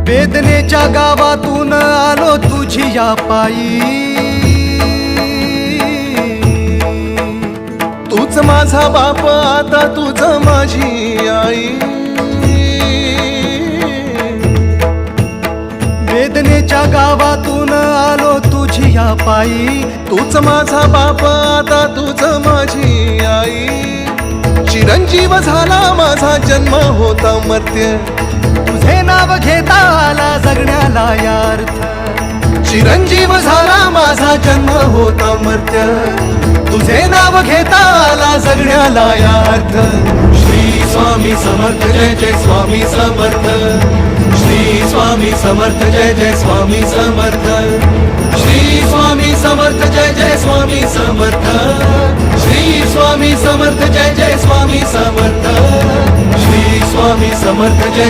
वेदनेच्या गावातून आलो तुझी या पायी, तूच माझा बाप आता तूच माझी आई। वेदनेच्या गावातून आलो तुझी या पायी, तूच माझा बाप आता तूच माझी आई। चिरंजीव झाला माझा जन्म होता मर्त्य, तुझे नाव घेता आला जगण्याला यार्थ। चिरंजीव झाला माझा जन्म होता मर्त्य, तुझे नाव घेता आला जगण्याला यार्थ। श्री स्वामी समर्थ जय जय स्वामी समर्थ, श्री स्वामी समर्थ जय जय स्वामी समर्थ, श्री स्वामी समर्थ जय जय स्वामी समर्थ, श्री स्वामी समर्थ जय जय स्वामी समर्थ, श्री स्वामी समर्थ जय